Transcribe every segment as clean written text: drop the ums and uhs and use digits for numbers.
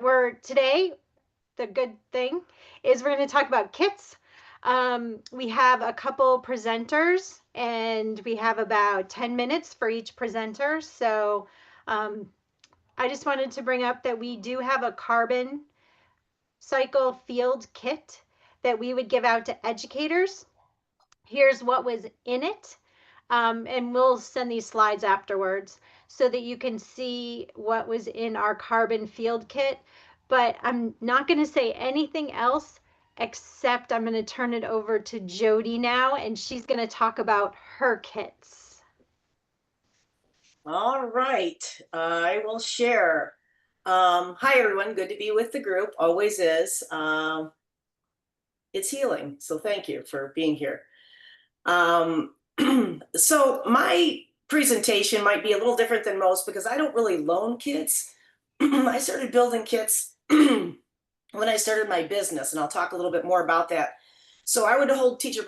we're today, the good thing is we're going to talk about kits. We have a couple presenters and we have about 10 minutes for each presenter. So um, I just wanted to bring up that we do have a carbon cycle field kit that we would give out to educators. Here's what was in it. And we'll send these slides afterwards so that you can see what was in our carbon field kit. But I'm not going to say anything else except I'm going to turn it over to Jody now, and she's going to talk about her kits. All right, I will share. Hi, everyone. Good to be with the group. Always is. It's healing, so thank you for being here. So my presentation might be a little different than most because I don't really loan kits. I started building kits when I started my business, and I'll talk a little bit more about that. So I would hold teacher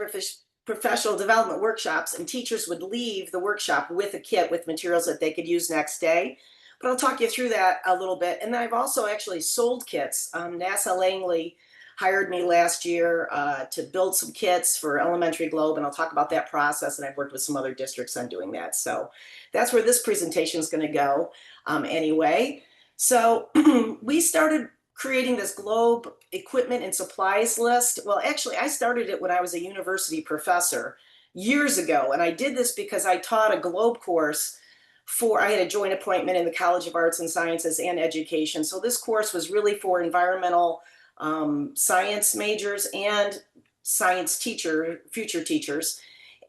professional development workshops, and teachers would leave the workshop with a kit with materials that they could use next day. But I'll talk you through that a little bit. And then I've also actually sold kits. NASA Langley hired me last year to build some kits for Elementary Globe, and I'll talk about that process, and I've worked with some other districts on doing that. So that's where this presentation is going to go anyway. So we started creating this Globe equipment and supplies list. Well, actually, I started it when I was a university professor years ago, and I did this because I taught a Globe course I had a joint appointment in the College of Arts and Sciences and Education. So this course was really for environmental science majors and science future teachers.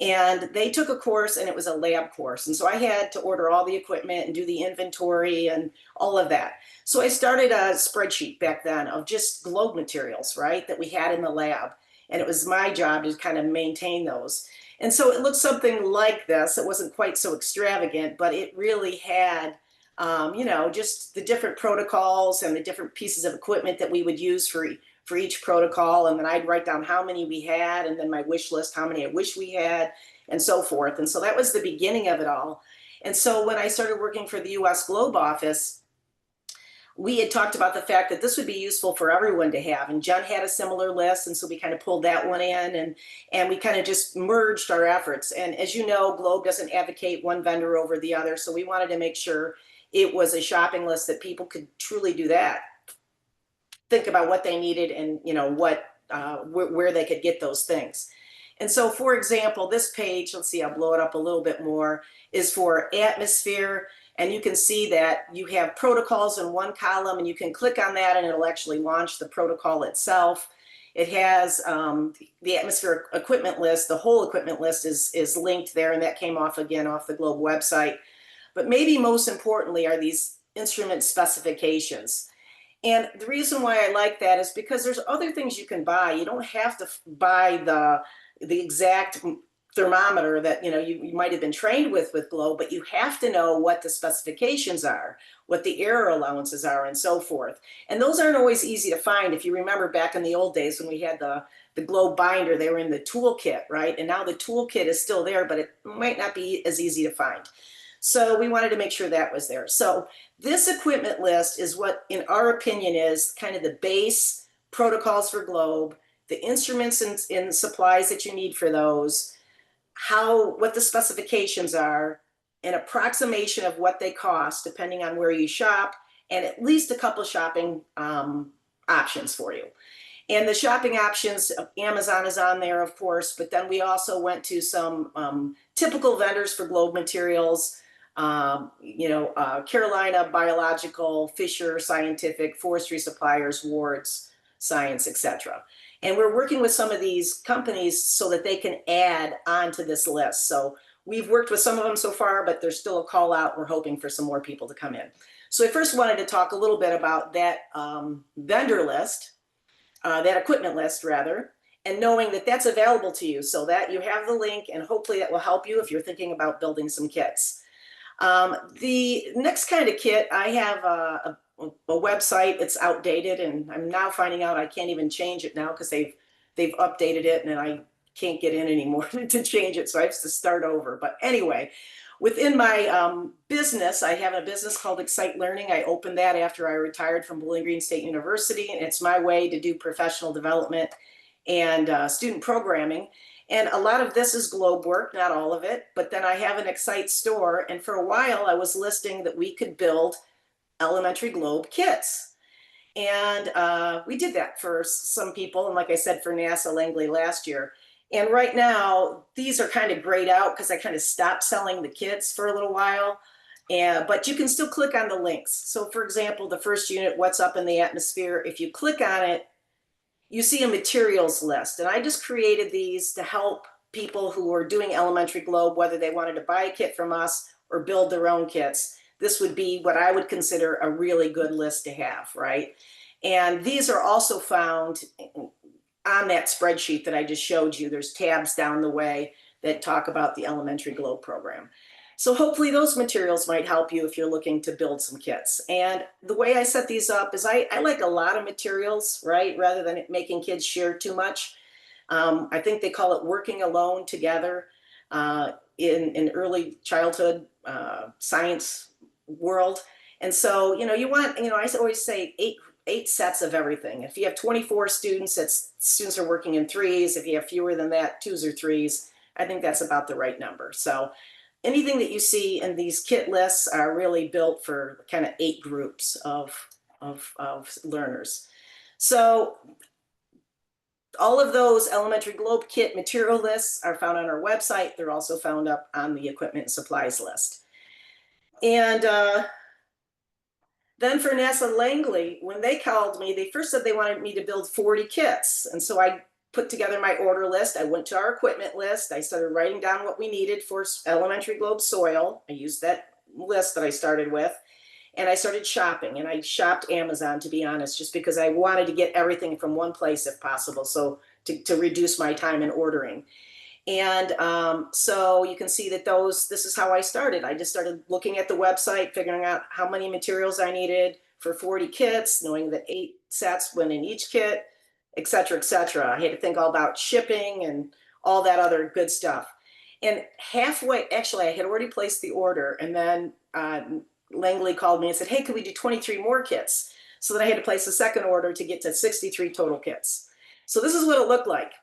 And they took a course, and it was a lab course. And so I had to order all the equipment and do the inventory and all of that. So I started a spreadsheet back then of just Globe materials, right, that we had in the lab. And it was my job to kind of maintain those. And so it looked something like this. It wasn't quite so extravagant, but it really had just the different protocols and the different pieces of equipment that we would use for each protocol. And then I'd write down how many we had, and then my wish list, how many I wish we had, and so forth. And so that was the beginning of it all. And so when I started working for the US Globe office, we had talked about the fact that this would be useful for everyone to have. And Jen had a similar list. And so we kind of pulled that one in, and we kind of just merged our efforts. And as you know, Globe doesn't advocate one vendor over the other. So we wanted to make sure it was a shopping list that people could truly do that. Think about what they needed and where they could get those things. And so, for example, this page, let's see, I'll blow it up a little bit more, is for atmosphere. And you can see that you have protocols in one column, and you can click on that and it'll actually launch the protocol itself. It has the atmosphere equipment list. The whole equipment list is linked there, and that came off again off the Globe website. But maybe most importantly are these instrument specifications. And the reason why I like that is because there's other things you can buy. You don't have to buy the exact thermometer that you might have been trained with Globe, but you have to know what the specifications are, what the error allowances are, and so forth. And those aren't always easy to find. If you remember back in the old days when we had the Globe binder, they were in the toolkit, right? And now the toolkit is still there, but it might not be as easy to find. So we wanted to make sure that was there. So this equipment list is what, in our opinion, is kind of the base protocols for Globe, the instruments and supplies that you need for those, what the specifications are, an approximation of what they cost depending on where you shop, and at least a couple of shopping options for you. And the shopping options, Amazon is on there, of course, but then we also went to some typical vendors for Globe materials, Carolina Biological, Fisher Scientific, Forestry Suppliers, Wards Science, etc. And we're working with some of these companies so that they can add onto this list. So we've worked with some of them so far, but there's still a call out. We're hoping for some more people to come in. So I first wanted to talk a little bit about that vendor list, that equipment list rather, and knowing that that's available to you so that you have the link, and hopefully that will help you if you're thinking about building some kits. The next kind of kit, I have a website that's outdated, and I'm now finding out I can't even change it now because they've updated it, and I can't get in anymore to change it, so I have to start over. But anyway, Within my business, I have a business called Excite Learning. I opened that after I retired from Bowling Green State University, and it's my way to do professional development and student programming. And a lot of this is globe work, not all of it. But then I have an Excite store, and for a while I was listing that we could build elementary globe kits. And we did that for some people. And like I said, for NASA Langley last year. And right now, these are kind of grayed out because I kind of stopped selling the kits for a little while. But you can still click on the links. So for example, the first unit, What's Up in the Atmosphere, if you click on it, you see a materials list. And I just created these to help people who are doing elementary globe, whether they wanted to buy a kit from us or build their own kits. This would be what I would consider a really good list to have, right? And these are also found on that spreadsheet that I just showed you. There's tabs down the way that talk about the elementary globe program. So hopefully those materials might help you if you're looking to build some kits. And the way I set these up is I like a lot of materials, right? Rather than making kids share too much. I think they call it working alone together in early childhood science world. And so, you want, I always say eight sets of everything. If you have 24 students, students are working in threes. If you have fewer than that, twos or threes, I think that's about the right number. So anything that you see in these kit lists are really built for kind of 8 groups of learners. So all of those elementary globe kit material lists are found on our website. They're also found up on the equipment and supplies list. And then for NASA Langley, when they called me, they first said they wanted me to build 40 kits. And so I put together my order list. I went to our equipment list. I started writing down what we needed for elementary globe soil. I used that list that I started with. And I started shopping, and I shopped Amazon, to be honest, just because I wanted to get everything from one place if possible. So to reduce my time in ordering. And so you can see that this is how I started. I just started looking at the website, figuring out how many materials I needed for 40 kits, knowing that 8 sets went in each kit, et cetera, et cetera. I had to think all about shipping and all that other good stuff. And halfway, actually, I had already placed the order, and then Langley called me and said, hey, could we do 23 more kits? So then I had to place a second order to get to 63 total kits. So this is what it looked like.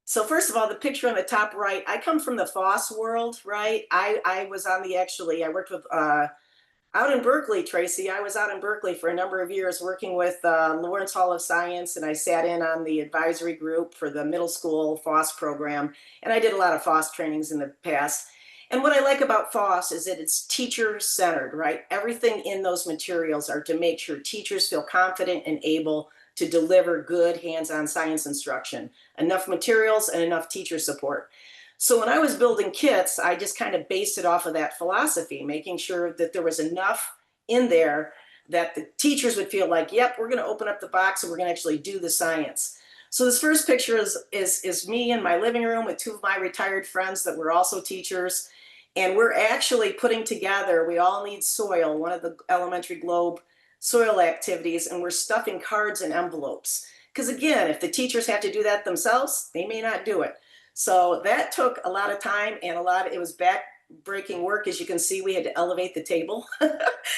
So first of all, the picture on the top right, I come from the FOSS world, right? I was on I worked with, out in Berkeley, Tracy. I was out in Berkeley for a number of years working with Lawrence Hall of Science, and I sat in on the advisory group for the middle school FOSS program. And I did a lot of FOSS trainings in the past. And what I like about FOSS is that it's teacher-centered, right? Everything in those materials are to make sure teachers feel confident and able to deliver good hands-on science instruction, enough materials and enough teacher support. So when I was building kits, I just kind of based it off of that philosophy, making sure that there was enough in there that the teachers would feel like, yep, we're going to open up the box and we're going to actually do the science. So this first picture is me in my living room with 2 of my retired friends that were also teachers. And we're actually putting together, we all need soil, one of the elementary globe soil activities, and we're stuffing cards in envelopes. Because again, if the teachers have to do that themselves, they may not do it. So that took a lot of time, and it was back-breaking work. As you can see, we had to elevate the table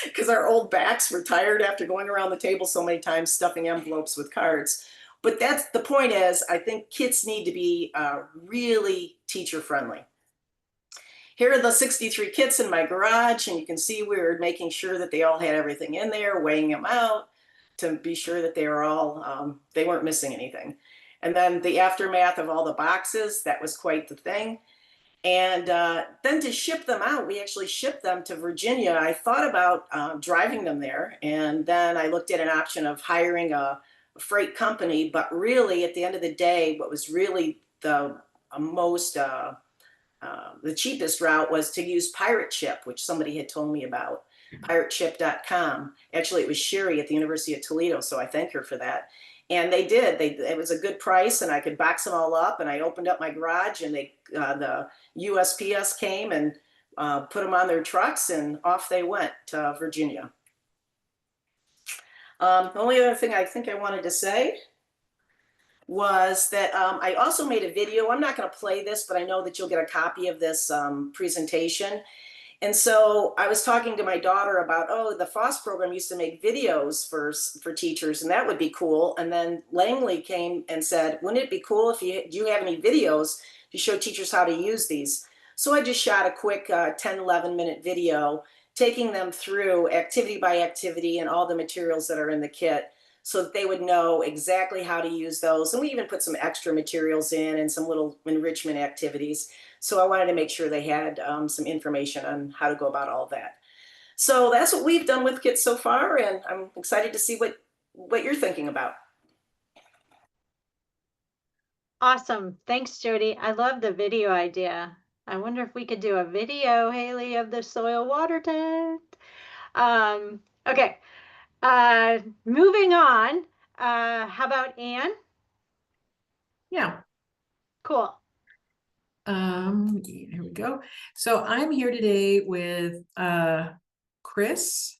because our old backs were tired after going around the table so many times stuffing envelopes with cards. But that's the point is, I think kits need to be really teacher-friendly. Here are the 63 kits in my garage, and you can see we were making sure that they all had everything in there, weighing them out to be sure that they were all, they weren't missing anything. And then the aftermath of all the boxes, that was quite the thing. And then to ship them out, we actually shipped them to Virginia. I thought about driving them there, and then I looked at an option of hiring a freight company, but really at the end of the day, what was really the most the cheapest route was to use Pirate Ship, which somebody had told me about, pirateship.com. Actually, it was Sherry at the University of Toledo, so I thank her for that. And they did. It was a good price, and I could box them all up. And I opened up my garage, and the USPS came and put them on their trucks, and off they went to Virginia. The only other thing I think I wanted to say was that I also made a video. I'm not going to play this, but I know that you'll get a copy of this presentation. And so I was talking to my daughter about, oh, the FOSS program used to make videos for teachers, and that would be cool. And then Langley came and said, wouldn't it be cool if you do you have any videos to show teachers how to use these? So I just shot a quick 10, 11-minute video taking them through activity by activity and all the materials that are in the kit so that they would know exactly how to use those. And we even put some extra materials in and some little enrichment activities. So I wanted to make sure they had some information on how to go about all of that. So that's what we've done with kits so far, and I'm excited to see what you're thinking about. Awesome. Thanks, Jody. I love the video idea. I wonder if we could do a video, Haley, of the soil water tent. Okay. Moving on. How about Anne? Yeah. Cool. Here we go. So I'm here today with Chris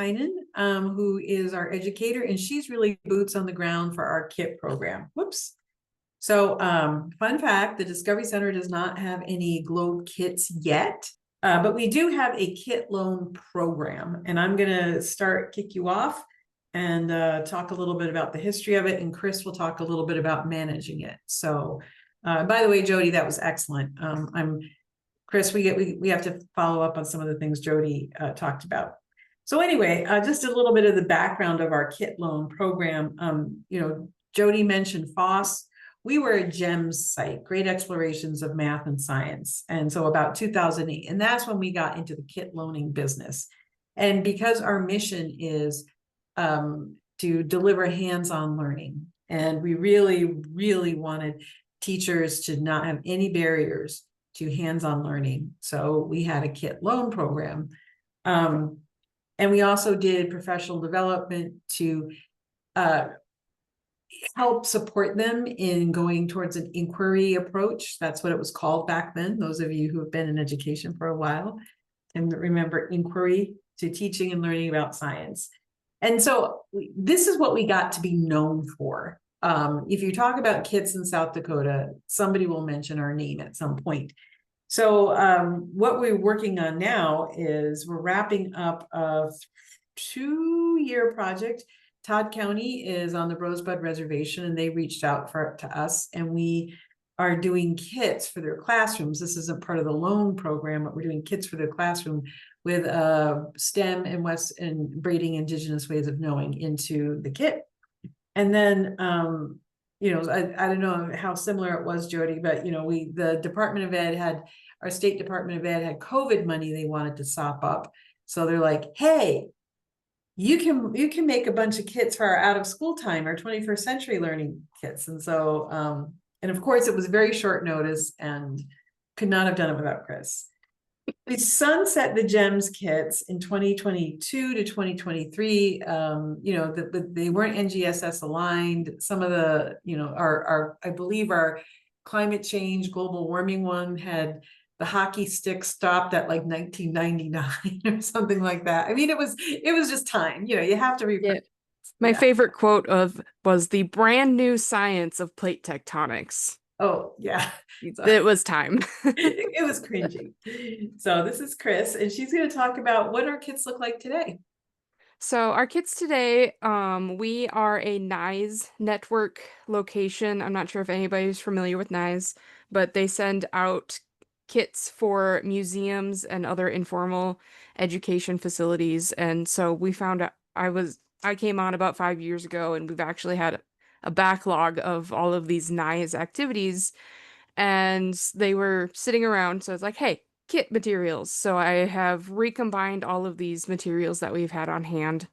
Heinen, who is our educator, and she's really boots on the ground for our KIT program. Whoops. So fun fact, the Discovery Center does not have any Globe kits yet, but we do have a kit loan program, and I'm gonna kick you off and talk a little bit about the history of it, and Chris will talk a little bit about managing it. So by the way, Jody, that was excellent. Chris, we have to follow up on some of the things Jody talked about. So anyway, just a little bit of the background of our kit loan program. Jody mentioned FOSS. We were a GEMS site, Great Explorations of Math and Science. And so about 2008, and that's when we got into the kit loaning business. And because our mission is to deliver hands-on learning, and we really, really wanted teachers to not have any barriers to hands-on learning. So we had a kit loan program. And we also did professional development to help support them in going towards an inquiry approach. That's what it was called back then. Those of you who have been in education for a while and remember inquiry to teaching and learning about science. And so this is what we got to be known for. If you talk about kits in South Dakota, somebody will mention our name at some point. So what we're working on now is we're wrapping up a 2-year project. Todd County is on the Rosebud Reservation, and they reached out to us, and we are doing kits for their classrooms. This isn't part of the loan program, but we're doing kits for their classroom with STEM and braiding Indigenous ways of knowing into the kit. And then I don't know how similar it was, Jody, but the Department of Ed our state Department of Ed had COVID money they wanted to sop up. So they're like, hey, you can make a bunch of kits for our out of school time, our 21st century learning kits. And so, and of course it was very short notice and could not have done it without Chris. We sunset the GEMS kits in 2022 to 2023. They weren't NGSS aligned. Some of the, I believe our climate change, global warming one had the hockey stick stopped at like 1999 or something like that. I mean, it was just time. You have to refresh. Yeah. My favorite quote was the brand new science of plate tectonics. Oh, yeah. It was time. It was cringy. So this is Chris, and she's going to talk about what our kits look like today. So our kits today, we are a NISE network location. I'm not sure if anybody's familiar with NISE, but they send out kits for museums and other informal education facilities. And so we found out I came on about 5 years ago, and we've actually had a backlog of all of these NISE activities, and they were sitting around. So it's like, hey, kit materials. So I have recombined all of these materials that we've had on hand,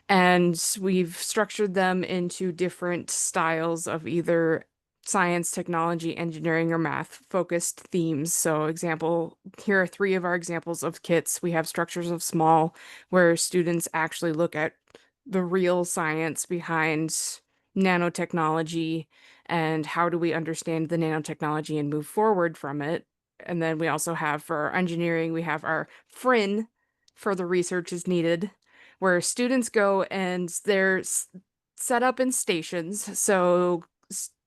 and we've structured them into different styles of either science, technology, engineering, or math focused themes. So here are 3 of our examples of kits. We have structures of small, where students actually look at the real science behind nanotechnology and how do we understand the nanotechnology and move forward from it. And then we also have, for our engineering, we have our FRIN, for the research is needed, where students go and they're set up in stations. So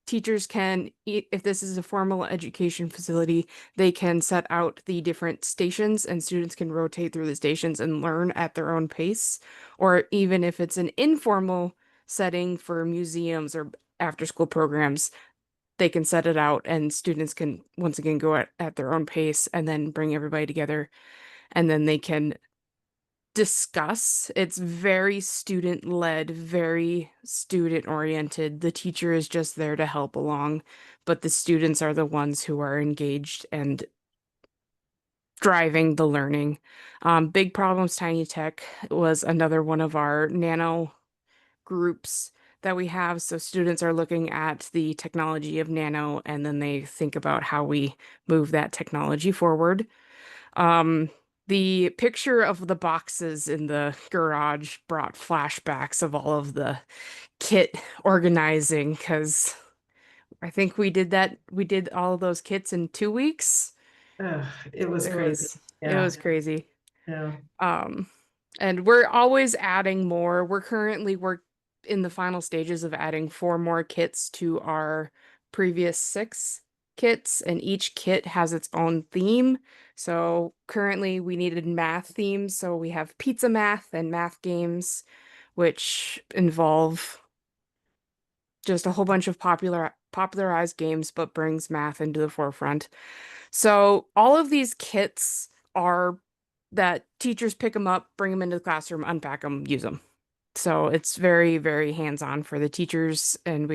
teachers can, if this is a formal education facility, they can set out the different stations and students can rotate through the stations and learn at their own pace. Or even if it's an informal setting for museums or after school programs, they can set it out and students can once again go at their own pace and then bring everybody together and then they can discuss. It's very student led, very student oriented. The teacher is just there to help along, but the students are the ones who are engaged and driving the learning. Big Problems Tiny Tech was another one of our nano groups that we have. So students are looking at the technology of nano and then they think about how we move that technology forward. The picture of the boxes in the garage brought flashbacks of all of the kit organizing because I think we did that. We did all of those kits in 2 weeks. Ugh, it was It crazy. was it Yeah, was crazy. yeah. Um, and we're always adding more. We're in the final stages of adding 4 more kits to our previous 6 kits, and each kit has its own theme. So currently we needed math themes, so we have pizza math and math games, which involve just a whole bunch of popularized games, but brings math into the forefront. So all of these kits are that teachers pick them up, bring them into the classroom, unpack them, use them. So it's very, very hands-on for the teachers, and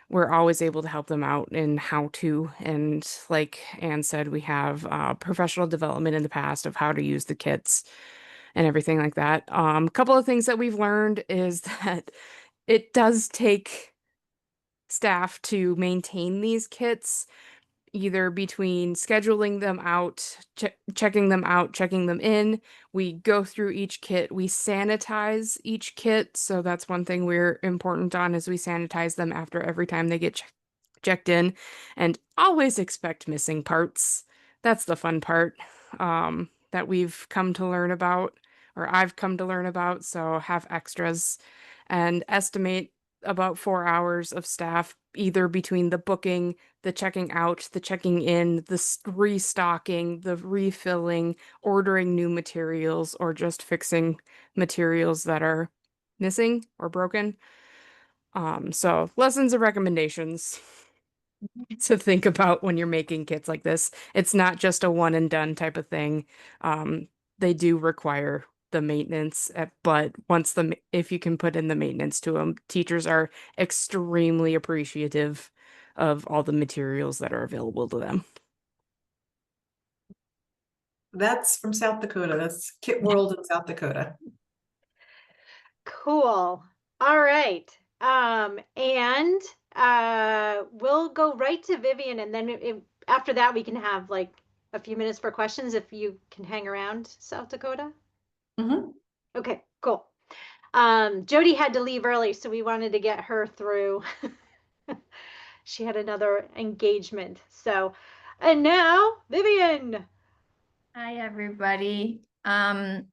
we're always able to help them out in how to. And like Anne said, we have professional development in the past of how to use the kits and everything like that. A couple of things that we've learned is that it does take staff to maintain these kits, either between scheduling them out, checking them out, checking them in. We go through each kit, we sanitize each kit. So that's one thing we're important on is we sanitize them after every time they get checked in and always expect missing parts. That's the fun part that we've come to learn about, or I've come to learn about. So have extras and estimate about 4 hours of staff, either between the booking, the checking out, the checking in, the restocking, the refilling, ordering new materials, or just fixing materials that are missing or broken. So lessons and recommendations to think about when you're making kits like this. It's not just a one and done type of thing. They do require the maintenance, but if you can put in the maintenance to them, teachers are extremely appreciative of all the materials that are available to them. That's from South Dakota. That's Kit World in South Dakota. Cool. All right. And we'll go right to Vivian, and then after that we can have like a few minutes for questions if you can hang around, South Dakota. Mm-hmm. Okay, cool. Jody had to leave early, so we wanted to get her through. She had another engagement. So, and now Vivian. Hi, everybody. I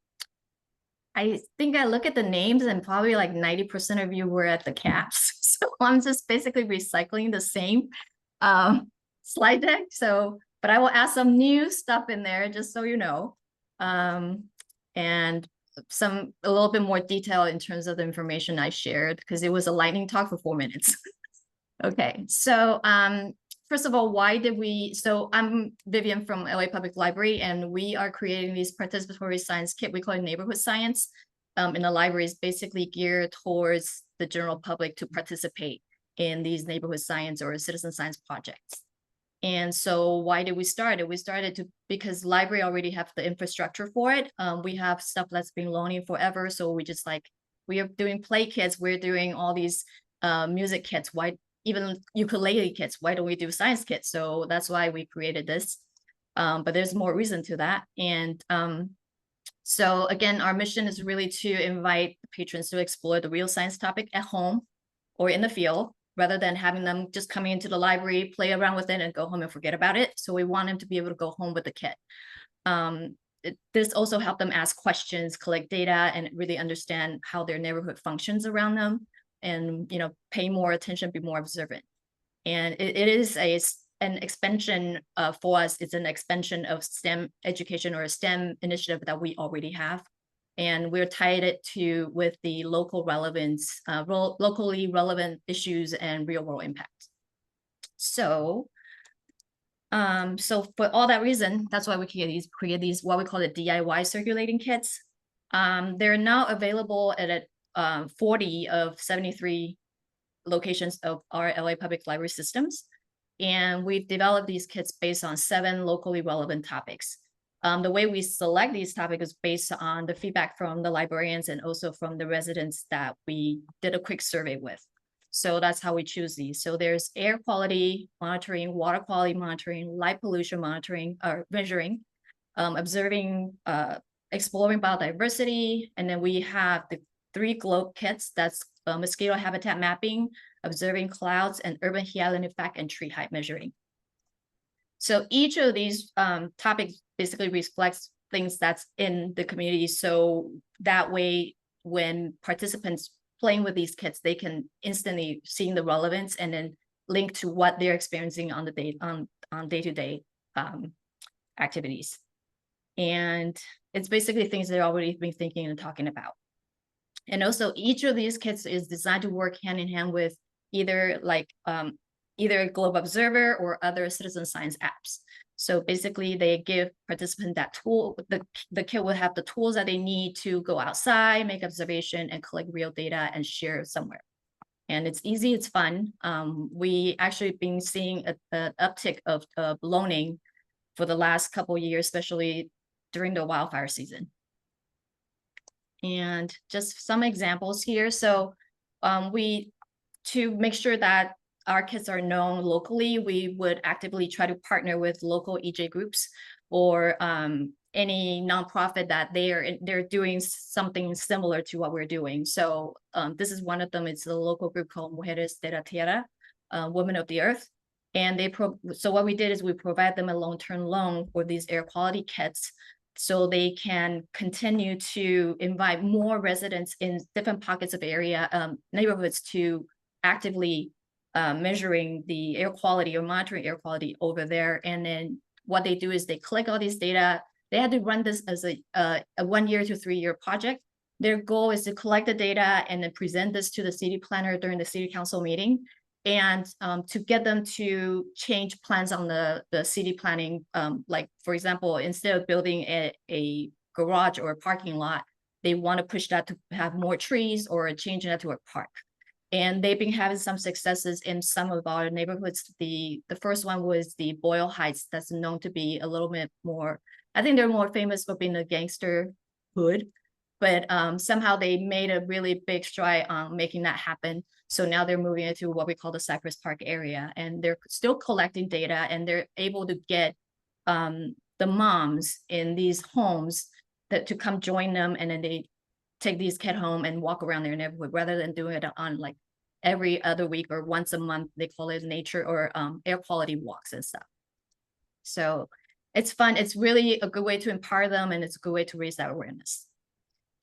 think I look at the names and probably like 90% of you were at the CAPS. So I'm just basically recycling the same slide deck. So, but I will add some new stuff in there just so you know. And a little bit more detail in terms of the information I shared because it was a lightning talk for 4 minutes. Okay, so first of all, so I'm Vivian from LA Public Library, and we are creating these participatory science kit. We call it neighborhood science. In the library is basically geared towards the general public to participate in these neighborhood science or citizen science projects. And so why did we start it? We started because library already have the infrastructure for it. We have stuff that's been loaning forever. So we are doing play kits. We're doing all these music kits. Even ukulele kits, why don't we do science kits? So that's why we created this. But there's more reason to that. And so again, our mission is really to invite patrons to explore the real science topic at home or in the field, rather than having them just coming into the library, play around with it and go home and forget about it. So we want them to be able to go home with the kit. This also help them ask questions, collect data, and really understand how their neighborhood functions around them. and pay more attention, be more observant. And it is an expansion for us. It's an expansion of STEM education or a STEM initiative that we already have. And we're tied it with the local relevance, locally relevant issues and real world impact. So for all that reason, that's why we create these what we call the DIY circulating kits. They're now available at 40 of 73 locations of our LA Public Library systems. And we've developed these kits based on 7 locally relevant topics. The way we select these topics is based on the feedback from the librarians and also from the residents that we did a quick survey with. So that's how we choose these. So there's air quality monitoring, water quality monitoring, light pollution monitoring or measuring, observing, exploring biodiversity, and then we have the 3 globe kits. That's mosquito habitat mapping, observing clouds, and urban hyaline effect and tree height measuring. So each of these topics basically reflects things that's in the community. So that way, when participants playing with these kits, they can instantly see the relevance and then link to what they're experiencing on the day-to-day activities. And it's basically things they've already been thinking and talking about. And also each of these kits is designed to work hand in hand with either Globe Observer or other citizen science apps. So basically they give participants that tool, the kit will have the tools that they need to go outside, make observation and collect real data and share somewhere. And it's easy, it's fun. We actually been seeing an uptick of loaning for the last couple of years, especially during the wildfire season. And just some examples here. So to make sure that our kits are known locally, we would actively try to partner with local EJ groups or any nonprofit that they're doing something similar to what we're doing. So this is one of them. It's a local group called Mujeres de la Tierra, Women of the Earth. And so what we did is we provide them a long-term loan for these air quality kits so they can continue to invite more residents in different pockets of area, neighborhoods to actively measuring the air quality or monitoring air quality over there. And then what they do is they collect all these data. They had to run this as a 1 year to 3 year project. Their goal is to collect the data and then present this to the city planner during the city council meeting, and to get them to change plans on the city planning. Like, for example, instead of building a garage or a parking lot, they want to push that to have more trees or change that to a park. And they've been having some successes in some of our neighborhoods. The first one was the Boyle Heights. That's known to be a little bit more, I think they're more famous for being a gangster hood, but somehow they made a really big stride on making that happen. So now they're moving into what we call the Cypress Park area, and they're still collecting data, and they're able to get the moms in these homes to come join them, and then they take these kids home and walk around their neighborhood rather than doing it on like every other week or once a month. They call it nature or air quality walks and stuff. So it's fun. It's really a good way to empower them, and it's a good way to raise that awareness.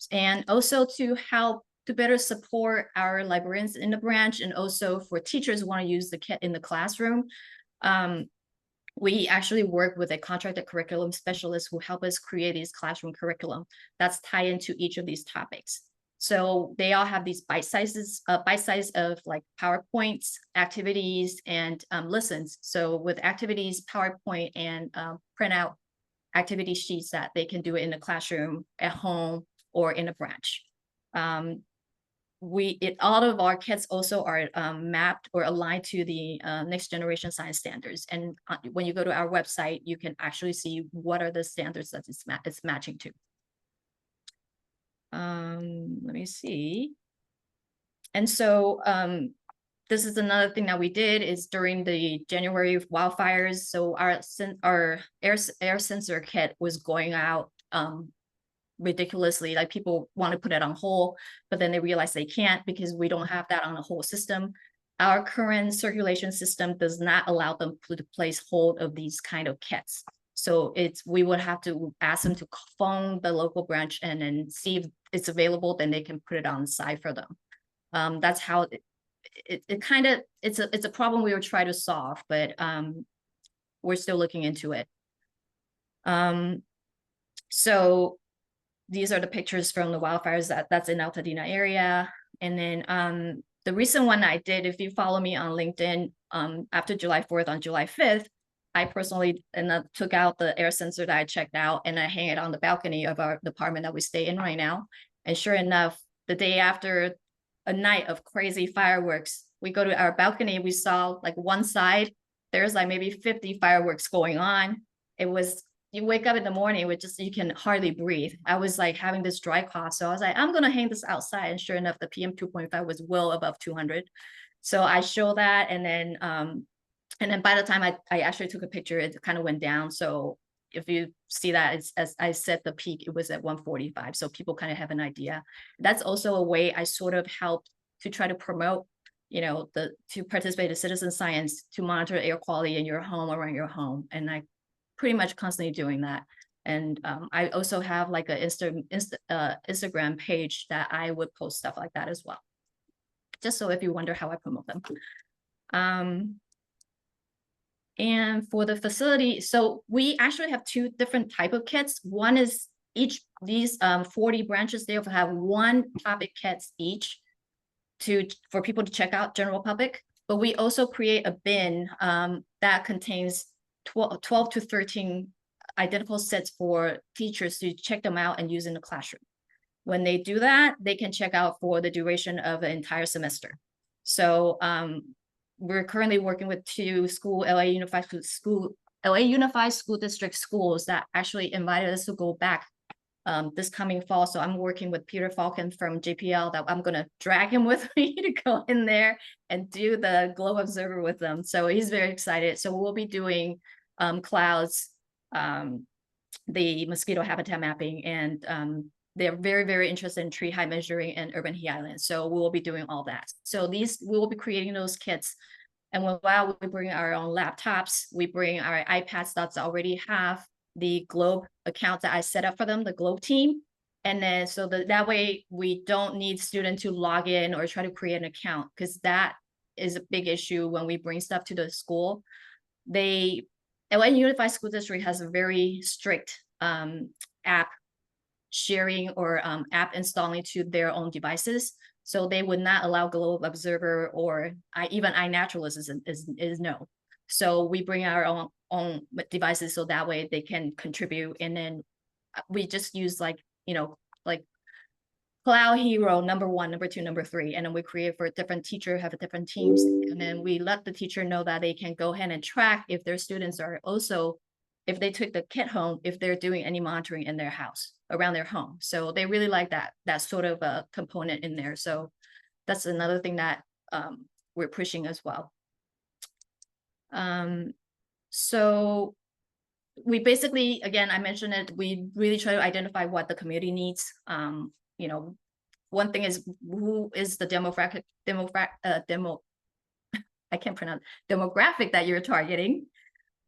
And also to help to better support our librarians in the branch, and also for teachers who want to use the kit in the classroom. We actually work with a contracted curriculum specialist who help us create these classroom curriculum that's tied into each of these topics. So they all have these bite size of like PowerPoints, activities, and lessons. So with activities, PowerPoint, and printout activity sheets that they can do it in the classroom, at home, or in a branch. All of our kits also are mapped or aligned to the next generation science standards. And when you go to our website, you can actually see what are the standards that it's matching to. Let me see. And so this is another thing that we did is during the January wildfires. So our air sensor kit was going out ridiculously. Like, people want to put it on hold, but then they realize they can't because we don't have that on the whole system. Our current circulation system does not allow them to place hold of these kind of kits. So we would have to ask them to phone the local branch and then see if it's available, then they can put it on site for them. That's how it kind of, it's a problem we were trying to solve, but we're still looking into it. So these are the pictures from the wildfires that's in Altadena area. And then the recent one I did, if you follow me on LinkedIn, after July 4th, on July 5th, I personally took out the air sensor that I checked out and I hang it on the balcony of our department that we stay in right now. And sure enough, the day after a night of crazy fireworks, we go to our balcony, we saw like one side, there's like maybe 50 fireworks going on. It was, you wake up in the morning with just, you can hardly breathe. I was like having this dry cough. So I was like, I'm going to hang this outside. And sure enough, the PM 2.5 was well above 200. So I show that. And then by the time I actually took a picture, it kind of went down. So if you see that, it's, as I said, the peak, it was at 145. So people kind of have an idea. That's also a way I sort of helped to try to promote, you know, to participate in citizen science, to monitor air quality in your home, around your home. And I pretty much constantly doing that. And I also have like a Instagram page that I would post stuff like that as well. Just so if you wonder how I promote them. And for the facility, so we actually have two different type of kits. One is these 40 branches, they have one topic kits each for people to check out, general public. But we also create a bin that contains 12 to 13 identical sets for teachers to check them out and use in the classroom. When they do that, they can check out for the duration of an entire semester. So we're currently working with two LA Unified School District schools that actually invited us to go back this coming fall. So I'm working with Peter Falcon from JPL that I'm going to drag him with me to go in there and do the globe observer with them. So he's very excited. So we'll be doing clouds, the mosquito habitat mapping, and they're very, very interested in tree height measuring and urban heat islands. So we will be doing all that. So we will be creating those kits. And while we bring our own laptops, we bring our iPads that already have the Globe account that I set up for them, the Globe team. And then so that way we don't need students to log in or try to create an account, because that is a big issue when we bring stuff to the school. LA Unified School District has a very strict app sharing or app installing to their own devices. So they would not allow Globe Observer or even iNaturalist is no. So we bring our own devices so that way they can contribute. And then we just use like Cloud Hero number 1, number 2, number 3, and then we create for different teachers, have different teams, and then we let the teacher know that they can go ahead and track if their students are also, if they took the kit home, if they're doing any monitoring in their house, around their home. So they really like that sort of a component in there. So that's another thing that we're pushing as well. So we basically, again, I mentioned it, we really try to identify what the community needs. You know, one thing is, who is the demographic that you're targeting,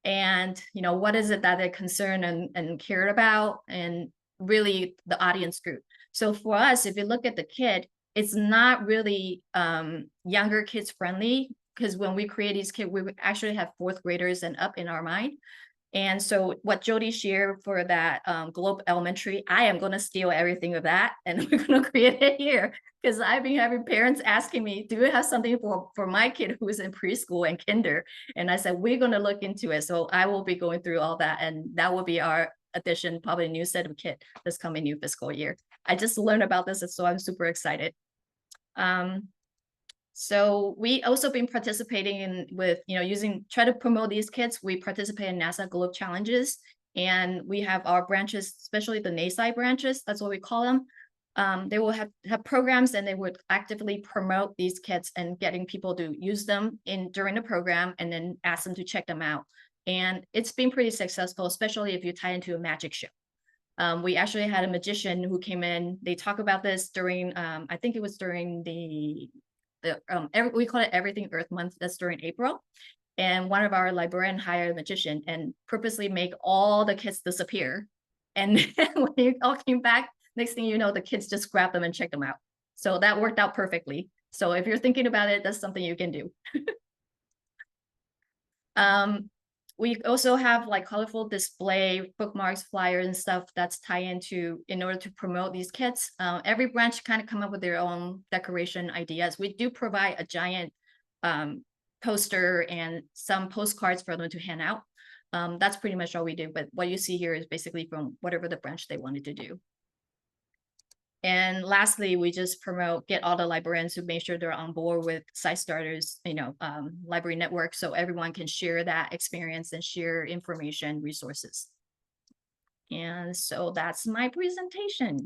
and you know, what is it that they're concerned and cared about, and really the audience group. So for us, if you look at the kit, it's not really younger kids friendly, because when we create these kits, we actually have 4th graders and up in our mind. And so what Jody shared for that Globe Elementary, I am going to steal everything of that, and we're going to create it here, because I've been having parents asking me, do you have something for my kid who is in preschool and kinder? And I said, we're going to look into it. So I will be going through all that, and that will be our addition, probably a new set of kit this coming new fiscal year. I just learned about this, so I'm super excited. So we also been participating with, you know, try to promote these kits. We participate in NASA Globe Challenges, and we have our branches, especially the NASI branches, that's what we call them. They will have programs, and they would actively promote these kits and getting people to use them during the program, and then ask them to check them out. And it's been pretty successful, especially if you tie into a magic show. We actually had a magician who came in. They talk about this during, I think it was during we call it Everything Earth Month. That's during April. And one of our librarians hired a magician and purposely make all the kids disappear. And when they all came back, next thing you know, the kids just grabbed them and checked them out. So that worked out perfectly. So if you're thinking about it, that's something you can do. We also have like colorful display, bookmarks, flyers, and stuff that's tied into in order to promote these kits. Every branch kind of come up with their own decoration ideas. We do provide a giant poster and some postcards for them to hand out. That's pretty much all we do. But what you see here is basically from whatever the branch they wanted to do. And lastly, we just get all the librarians to make sure they're on board with Site Starters, library network, so everyone can share that experience and share information, resources. And so that's my presentation.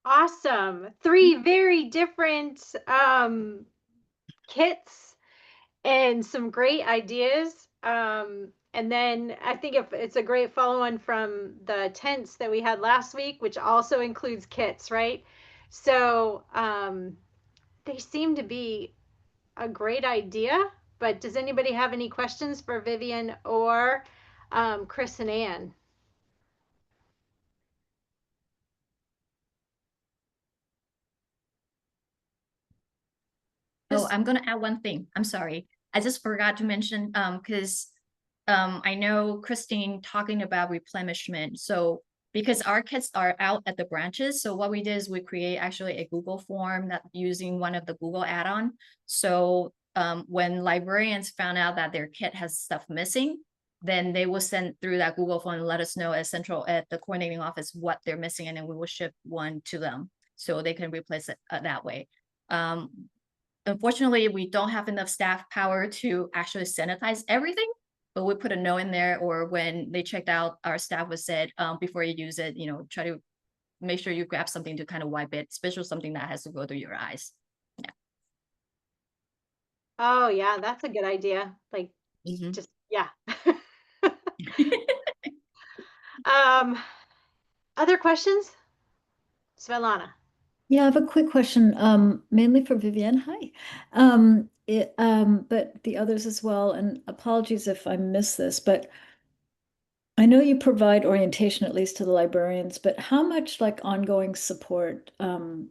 Awesome. 3 very different kits and some great ideas. And then I think if it's a great follow-on from the tents that we had last week, which also includes kits, right? So they seem to be a great idea. But does anybody have any questions for Vivian or Chris and Ann? Oh, I'm gonna add one thing. I'm sorry. I just forgot to mention, because I know Christine talking about replenishment. So because our kits are out at the branches, so what we did is we create actually a Google form that using one of the Google add-on. So when librarians found out that their kit has stuff missing, then they will send through that Google form and let us know at the coordinating office what they're missing, and then we will ship one to them so they can replace it that way. Unfortunately, we don't have enough staff power to actually sanitize everything, but we put a note in there, or when they checked out, our staff was said, before you use it, try to make sure you grab something to kind of wipe it, especially something that has to go through your eyes. Yeah. Oh, yeah, that's a good idea. Like, just, yeah. Other questions? Svetlana. Yeah, I have a quick question, mainly for Vivienne. Hi. But the others as well, and apologies if I miss this, but I know you provide orientation at least to the librarians, but how much like ongoing support,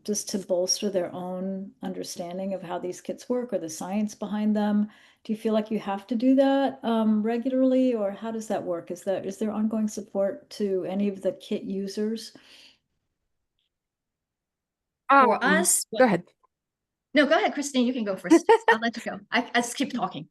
just to bolster their own understanding of how these kits work or the science behind them? Do you feel like you have to do that regularly, or how does that work? Is there ongoing support to any of the kit users? For us, Go ahead. No, go ahead, Christine. You can go first. I'll let you go. I just keep talking.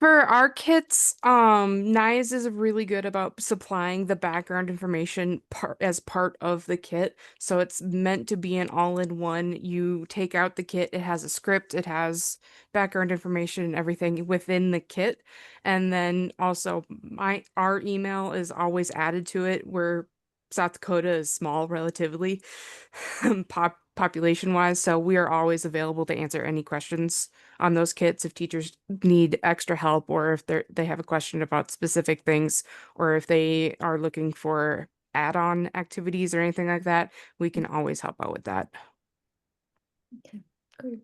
For our kits, NICE is really good about supplying the background information as part of the kit. So it's meant to be an all-in-one. You take out the kit, it has a script, it has background information and everything within the kit. And then also our email is always added to it, where South Dakota is small relatively, population-wise. So we are always available to answer any questions on those kits if teachers need extra help, or if they have a question about specific things, or if they are looking for add-on activities or anything like that, we can always help out with that. Okay, great.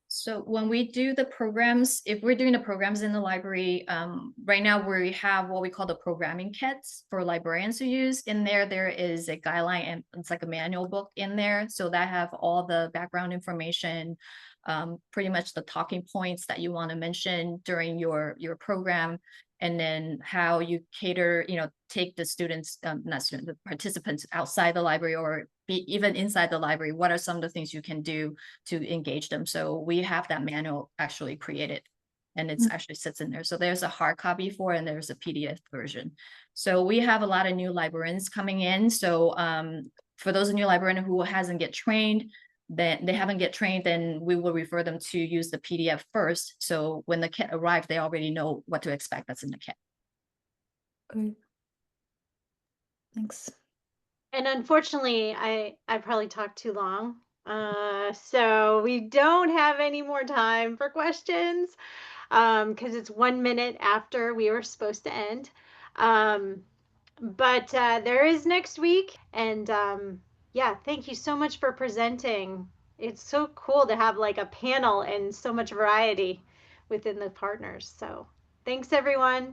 So when we do the programs, if we're doing the programs in the library, right now we have what we call the programming kits for librarians to use. In there is a guideline, and it's like a manual book in there. So that have all the background information, pretty much the talking points that you want to mention during your program, and then how you cater, take the students, not students, the participants outside the library, or even inside the library. What are some of the things you can do to engage them? So we have that manual actually created, and it's actually sits in there. So there's a hard copy for it, and there's a PDF version. So we have a lot of new librarians coming in. So for those new librarians who hasn't get trained, then they haven't get trained, then we will refer them to use the PDF first. So when the kit arrives, they already know what to expect that's in the kit. Great. Thanks. And unfortunately, I probably talked too long. So we don't have any more time for questions, because it's 1 minute after we were supposed to end. But there is next week. And yeah, thank you so much for presenting. It's so cool to have like a panel and so much variety within the partners. So thanks, everyone.